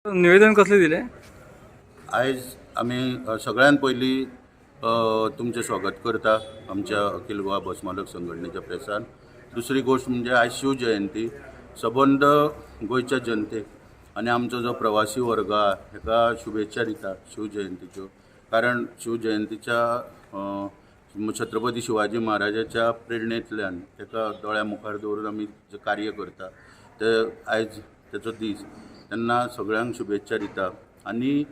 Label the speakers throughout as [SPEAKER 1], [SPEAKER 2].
[SPEAKER 1] निवेदन कसले दिले?
[SPEAKER 2] आयज आमी सगळ्यान पयलीं तुमचें स्वागत करता आमच्या अखिल गोवा बस मालक संघटनेच्या प्रेसान. दुसरी गोष्ट म्हणजे आयज शिवजयंती. सबंद गोंयच्या जनतेक आनी आमचो जो प्रवासी वर्ग आहा हेका शुभेच्छा दिता शिवजयंतीच्यो. कारण शिवजयंतीच्या छत्रपती शिवाजी महाराजाच्या प्रेरणेंतल्यान तेका दोळ्या मुखार दवरून आमी जें कार्य करता ते आयज तेचो दीस, तेन्ना सगळ्यांक शुभेच्छा दिता. आनी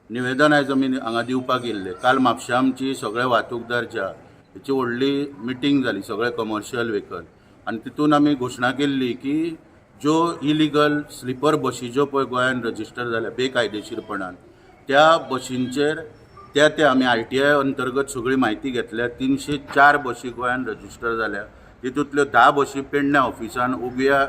[SPEAKER 2] निवेदन आयज आमी हांगा दिवपाक येयल्ले. काल म्हापश्यां आमची सगळे वाहतूकदार ज्या हेची व्हडली मिटींग जाली, सगळे कमर्शियल व्हेकल, आनी तितून आमी घोशणा केल्ली की ज्यो इलिगल स्लिपर बसी ज्यो पळय गोंयान रजिस्टर जाल्या बेकायदेशीरपणान, त्या बसींचेर त्या आमी RTI अंतर्गत सगळी म्हायती घेतल्या. 304 बसी गोंयान रजिस्टर जाल्या. तितूंतल्यो 10 बसी पेडण्या ऑफिसान ओबिया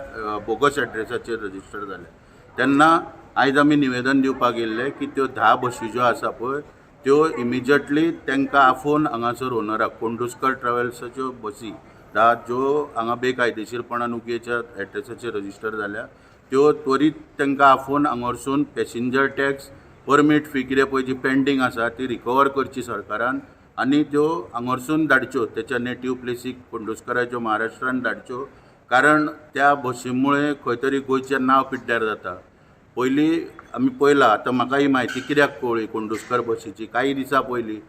[SPEAKER 2] बोगस एड्रेसाचेर रजिस्टर जाल्या. तेन्ना आयज आमी निवेदन दिवपाक येयल्ले की त्यो 10 बसी ज्यो आसा पळय त्यो इमिजिएटली तांकां आफोवन हांगासर ओनराक कोंडुस्कर ट्रॅव्हल्साच्यो बसी 10 ज्यो हांगा बेकायदेशीरपणान ओबियाच्या एड्रेसाचेर रजिस्टर जाल्या त्यो त्वरीत तांकां आफोवन हांगारसून पॅसेंजर टॅक्स, परमीट फी कितें पळय जी पेंडींग आसा ती रिकवर करची सरकारान आनी त्यो हांगारसून धाडच्यो तेच्या नेटीव प्लेसीक कोंडुस्कराच्यो महाराष्ट्रान धाडच्यो. कारण त्या बसींमुळे खंय तरी गोंयचें नांव पिड्ड्यार जाता. पयलीं आमी पळयलां, आतां म्हाका ही म्हायती कित्याक कळ्ळी कोंडुस्कर बसीची. काही दिसां पयलीं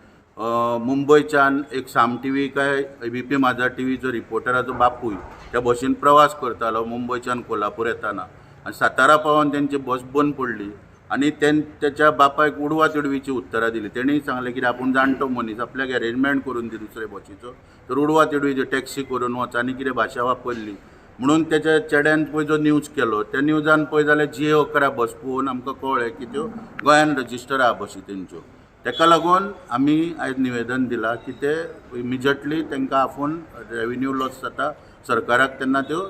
[SPEAKER 2] मुंबयच्यान एक साम TV काय ABP माझा TVचो रिपोर्टराचो बापूय त्या बसीन प्रवास करतालो मुंबयच्यान कोल्हापूर येताना, आनी सातारा पावोन तेंची बस बंद पडली. आनी तेच्या बापायक उडवा तिडवीची उतरां दिली. तेणीय सांगलें की आपूण जाणटो मनीस, आपल्याक अरेंजमेंट करून दी दुसरे बसीचो, तर उडवा तिडवीच्यो टॅक्सी करून वच आनी कितें भाशा वापरली म्हणून तेच्या चेड्यान पळय जो न्यूज केलो त्या न्यूजान पळय जाल्यार GA11 बस पळोवन आमकां कळ्ळें की त्यो गोंयान रजिस्टर आहा बसी तेंच्यो. तेका लागून आमी आयज निवेदन दिलां की ते इमिजिएटली तांकां आफोवन रेव्हेन्यू लॉस जाता सरकाराक तेन्ना त्यो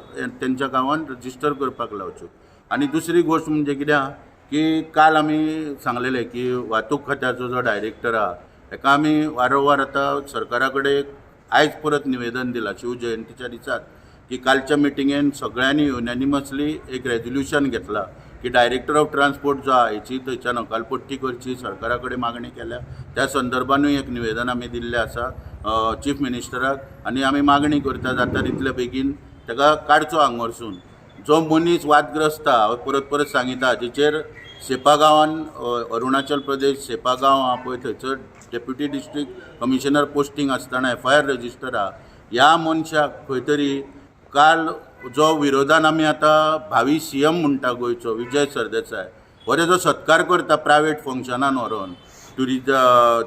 [SPEAKER 2] तेंच्या गांवान रजिस्टर करपाक लावच्यो. आनी दुसरी गोश्ट म्हणजे कित्याक की काल आमी सांगलेलें की वाहतूक खात्याचो जो डायरेक्टर आहा ताका आमी वारंवार आतां सरकारा कडेन आयज परत निवेदन दिलां शिवजयंतीच्या दिसाक की कालच्या मिटिंगेन सगळ्यांनी युनॅनिमसली एक रेजोल्युशन घेतला की डायरेक्टर ऑफ ट्रान्सपोर्ट जो आहा हेची थंयच्यान हकालपट्टी करची, सरकारा कडेन मागणी केल्या. त्या संदर्भानूय एक निवेदन आमी दिल्लें आसा चीफ मिनिस्टराक, आनी आमी मागणी करता जाता तितले बेगीन ताका काडचो हांगारसून. जो मनीस वादग्रस्त आहा, हांव परत परत सांगिता, जेचेर सेपा गांवान अरुणाचल प्रदेश सेपा गांव आहा पळय थंयसर डेप्युटी डिस्ट्रिक्ट कमिशनर पोस्टींग आसतना FIR रजिस्टर आहा. ह्या मनशाक खंय तरी काल जो विरोधान आमी आतां भावी CM म्हणटा गोंयचो विजय सरदेसाय, हो तेजो सत्कार करता प्रायवेट फंक्शनान व्हरोन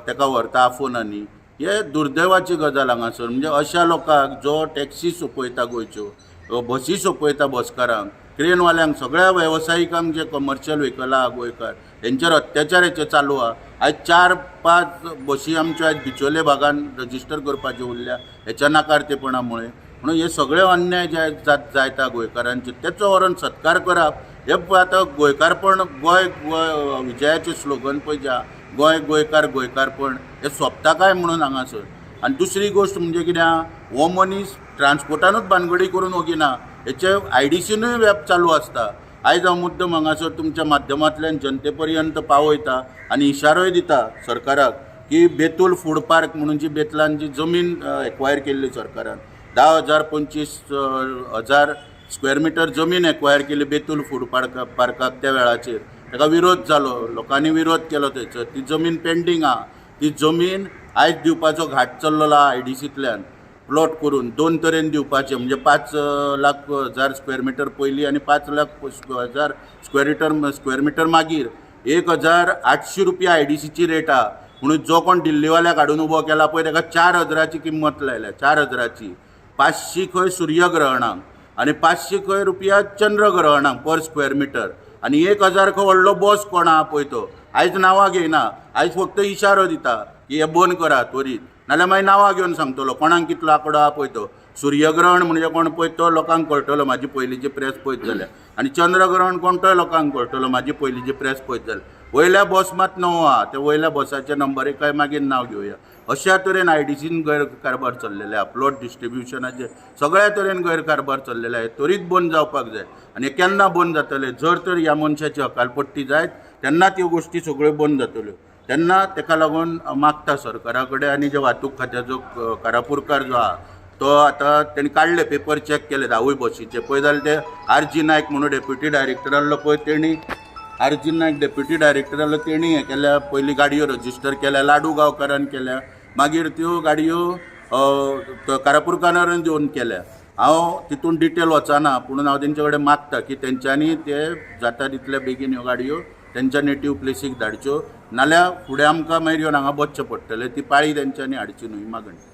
[SPEAKER 2] तेका व्हरता आफोनांनी. हे दुर्दैवाची गजाल हांगासर. म्हणजे अशा लोकांक जो टॅक्सी सोंपयता गोंयच्यो, बसी सोंपयता बसकारांक, क्रेनवाल्यांक, सगळ्या वेवसायिकांक जे कमर्शियल व्हेकल आहा गोंयकार तेंचेर अत्याचार हेचे चालू आहा. आयज 4-5 बसी आमच्यो आयज बिचोले भागान रजिस्टर करपाच्यो उरल्या हेच्या नाकारतेपणामुळे. म्हणून हे सगळे अन्याय जे जायता गोंयकारांचे तेचो व्हरून सत्कार करप हे आतां गोंयकारपण गोंय विजयाचें स्लोगन पळय जें गोंय गोंयकार गोंयकारपण हें सोंपता काय म्हणून हांगासर. आनी दुसरी गोश्ट म्हणजे कित्याक हो मनीस ट्रान्सपोर्टानूच भानगडी करून वगिना, हेचे IDCनूय वेप चालू आसता. आयज हांव मुद्दम हांगासर तुमच्या माध्यमांतल्यान जनते पर्यंत पावयता आनी इशारोय दिता सरकाराक की बेतूल फूड पार्क म्हणून जी बेतलान जी जमीन एक्वायर केल्ली सरकारान 10,000-25,000 स्क्वेअर मिटर जमीन एक्वायर केली बेतूल फूड पार्काक. त्या वेळाचेर ताका विरोध जालो, लोकांनी विरोध केलो थंयसर. ती जमीन पेंडींग आहा. ती जमीन आयज दिवपाचो घाट चल्लेलो आहा IDCंतल्यान प्लॉट करून 2 तरेन दिवपाचे. म्हणजे 5,00,000 स्क्वेअर मिटर पयलीं आनी 5,00,000 स्क्वेअर मिटर मागीर. 1,800 रुपया IDCची रेट आहा. म्हणून जो कोण दिल्लीवाल्याक हाडून उबो केला पळय ताका 4,000ची किंमत लायल्या. 4,000ची 500 खंय सूर्यग्रहणांक आनी 500 खंय रुपया चंद्रग्रहणांक पर स्क्वेअर मिटर. आनी 1,000 खंय व्हडलो बॉस कोण आहा पळय तो आयज नांवां घेयना. आयज फक्त इशारो दिता की हे बंद करा त्वरीत, नाल्यार मागीर नांवां घेवन सांगतलो कोणाक कितलो आंकडो आहा पळय तो. सूर्यग्रहण म्हणजे कोण पळय तो लोकांक कळटलो म्हाजी पयलींची प्रेस पळयत जाल्यार, आनी चंद्रग्रहण कोण तो लोकांक कळटलो म्हाजी पयलींची प्रेस पळयत जाल्यार. वयल्या बस मात नवो आहा, त्या वयल्या बसाच्या नंबरीकाय मागीर नांव घेवया. अशा तरेन आयडीसीन गैरकारबार चल्लेले आहा. प्लॉट डिस्ट्रिब्युशनाचे सगळ्या तरेन गैरकारबार चल्लेले आहे. त्वरीत बंद जावपाक जाय. आनी केन्ना बंद जातले? जर तर ह्या मनशाची हकालपट्टी जायत तेन्ना त्यो गोश्टी सगळ्यो बंद जातल्यो. तेन्ना ताका लागून मागता सरकारा कडेन आनी जे वाहतूक खात्याचो कारापुरकार जो आहा तो आतां तेणी काडले, पेपर चॅक केले 10 बसीचे. पळय जाल्यार ते आर.जी. नायक म्हणून डेप्युटी डायरेक्टर आसलो पळय, तेणी आर.जी. नायक डेप्युटी डायरेक्टर आसलो, तेणी हें केल्या, पयलीं गाडयो रजिस्टर केल्या, लाडू गांवकारान केल्या, मागीर त्यो गाडयो कारापुरकारान दिवन केल्या. हांव तितून डिटेल वचना, पूण हांव तेंचे कडेन मागता की तेंच्यांनी ते जाता तितले बेगीन ह्यो गाडयो तेंच्या नेटीव प्लेसीक धाडच्यो, नाल्यार फुडें आमकां मागीर येवन हांगा बसचें पडटलें. ती पाळी तेंच्यांनी हाडची न्हय, ही मागणी.